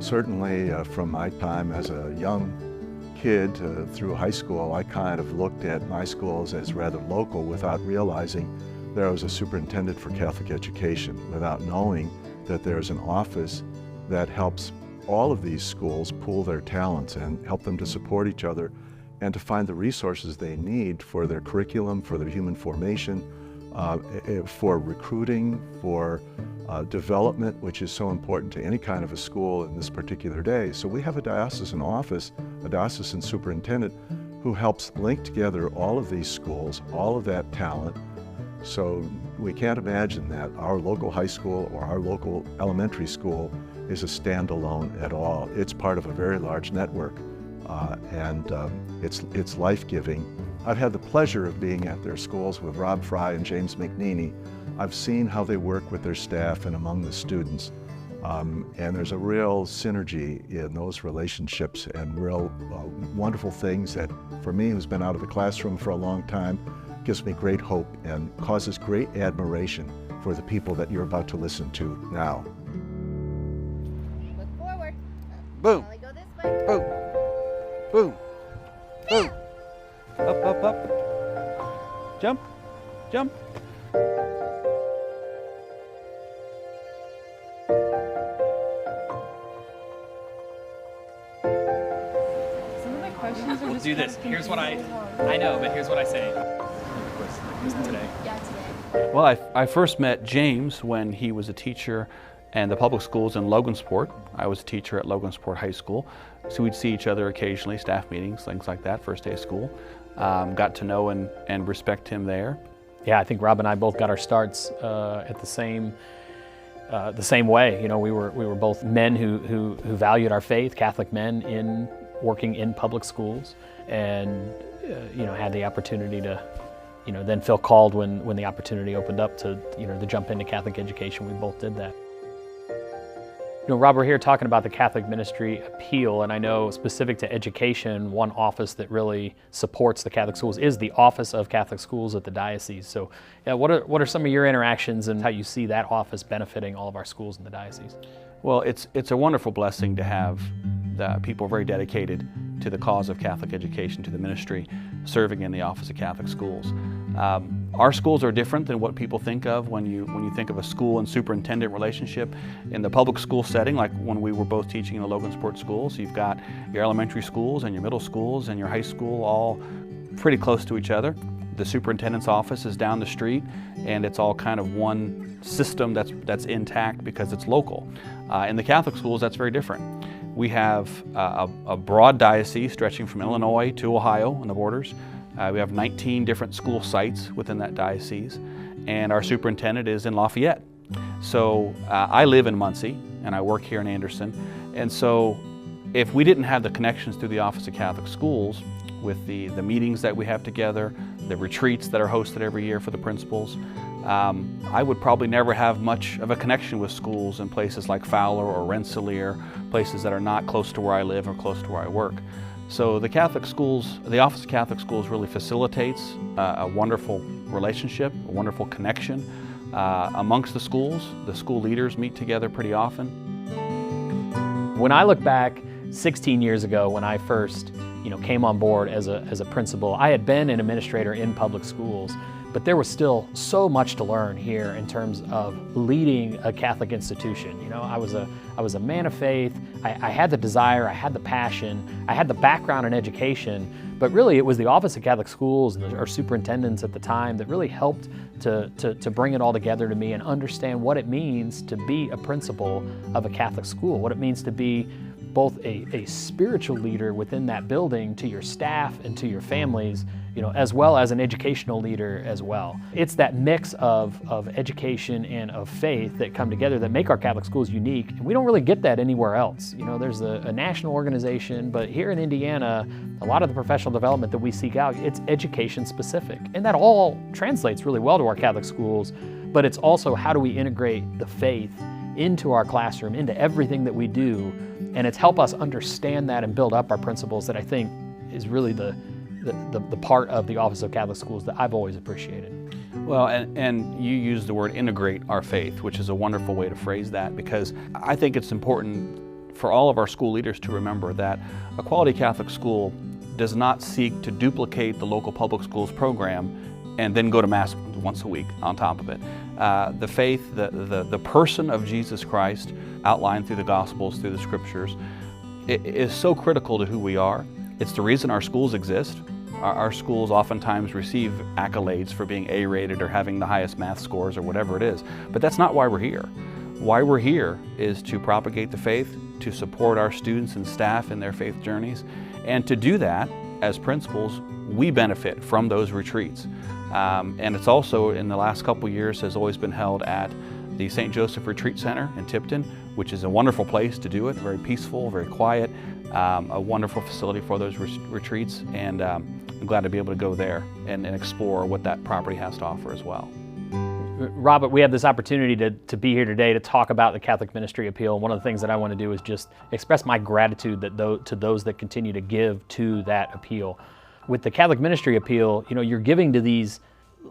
Certainly from my time as a young kid through high school, I kind of looked at my schools as rather local without realizing there was a superintendent for Catholic education, without knowing that there's an office that helps all of these schools pool their talents and help them to support each other and to find the resources they need for their curriculum, for their human formation, for recruiting, for development, which is so important to any kind of a school in this particular day. So we have a diocesan office, a diocesan superintendent, who helps link together all of these schools, all of that talent. So we can't imagine that our local high school or our local elementary school is a standalone at all. It's part of a very large network, and it's life-giving. I've had the pleasure of being at their schools with Rob Fry and James McNeely. I've seen how they work with their staff and among the students, and there's a real synergy in those relationships and real wonderful things that, for me, who's been out of the classroom for a long time, gives me great hope and causes great admiration for the people that you're about to listen to now. Look forward. Boom. Molly, go this way. Boom. Boom. Boom. Up, up, up. Jump. Jump. We'll do this. Here's what I know, but here's what I say. Today. Yeah, today. Well, I first met James when he was a teacher in the public schools in Logansport. I was a teacher at Logansport High School. So we'd see each other occasionally, staff meetings, things like that, first day of school. Got to know and respect him there. Yeah, I think Rob and I both got our starts at the same way. You know, we were both men who valued our faith, Catholic men in working in public schools, and you know, had the opportunity to, you know, then feel called when the opportunity opened up to, you know, to jump into Catholic education. We both did that. You know, Rob, we're here talking about the Catholic ministry appeal, and I know specific to education, one office that really supports the Catholic schools is the Office of Catholic Schools at the diocese. So, yeah, what are some of your interactions and how you see that office benefiting all of our schools in the diocese? Well, it's a wonderful blessing to have the people very dedicated to the cause of Catholic education, to the ministry, serving in the Office of Catholic Schools. Our schools are different than what people think of when you think of a school and superintendent relationship. In the public school setting, like when we were both teaching in the Logansport schools, you've got your elementary schools and your middle schools and your high school all pretty close to each other. The superintendent's office is down the street, and it's all kind of one system that's intact because it's local. In the Catholic schools, that's very different. We have a broad diocese stretching from Illinois to Ohio on the borders. We have 19 different school sites within that diocese, and our superintendent is in Lafayette. So I live in Muncie, and I work here in Anderson, and so if we didn't have the connections through the Office of Catholic Schools with the meetings that we have together, the retreats that are hosted every year for the principals, I would probably never have much of a connection with schools in places like Fowler or Rensselaer, places that are not close to where I live or close to where I work. So the Catholic schools, the Office of Catholic Schools really facilitates a wonderful relationship, a wonderful connection amongst the schools. The school leaders meet together pretty often. When I look back 16 years ago when I first came on board as a principal, I had been an administrator in public schools, but there was still so much to learn here in terms of leading a Catholic institution. You know, I was a man of faith. I had the desire, I had the passion, I had the background in education, but really it was the Office of Catholic Schools and our superintendents at the time that really helped to bring it all together to me and understand what it means to be a principal of a Catholic school, what it means to be both a spiritual leader within that building to your staff and to your families, as well as an educational leader as well. It's that mix of education and of faith that come together that make our Catholic schools unique, and we don't really get that anywhere else. There's a national organization, but here in Indiana, a lot of the professional development that we seek out, it's education specific, and that all translates really well to our Catholic schools, but it's also how do we integrate the faith into our classroom, into everything that we do, and it's help us understand that and build up our principles that I think is really the part of the Office of Catholic Schools that I've always appreciated. Well, and you use the word integrate our faith, which is a wonderful way to phrase that, because I think it's important for all of our school leaders to remember that a quality Catholic school does not seek to duplicate the local public schools program and then go to Mass once a week on top of it. The faith, the person of Jesus Christ outlined through the Gospels, through the Scriptures, it is so critical to who we are. It's the reason our schools exist. Our schools oftentimes receive accolades for being A-rated or having the highest math scores or whatever it is, but that's not why we're here. Why we're here is to propagate the faith, to support our students and staff in their faith journeys, and to do that, as principals, we benefit from those retreats. And it's also, in the last couple years, has always been held at the St. Joseph Retreat Center in Tipton, which is a wonderful place to do it, very peaceful, very quiet, a wonderful facility for those retreats, and I'm glad to be able to go there and explore what that property has to offer as well. Robert, we have this opportunity to be here today to talk about the Catholic Ministry Appeal. And one of the things that I want to do is just express my gratitude to those that continue to give to that appeal. With the Catholic Ministry Appeal, you're giving to these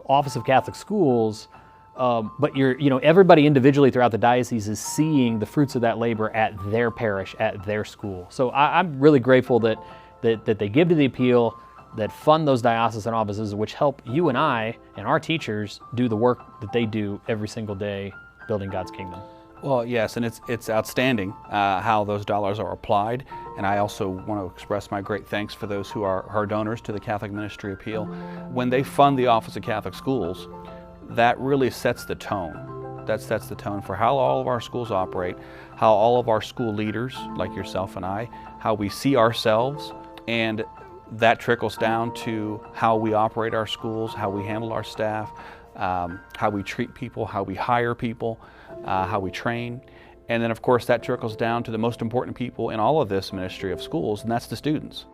Office of Catholic Schools, but everybody individually throughout the diocese is seeing the fruits of that labor at their parish, at their school. So I'm really grateful that they give to the appeal, that fund those diocesan offices, which help you and I and our teachers do the work that they do every single day building God's kingdom. Well, yes, and it's outstanding how those dollars are applied, and I also want to express my great thanks for those who are our donors to the Catholic Ministry Appeal. When they fund the Office of Catholic Schools, that really sets the tone. That sets the tone for how all of our schools operate, how all of our school leaders, like yourself and I, how we see ourselves, and that trickles down to how we operate our schools, how we handle our staff, how we treat people, how we hire people, how we train. And then of course that trickles down to the most important people in all of this ministry of schools, and that's the students.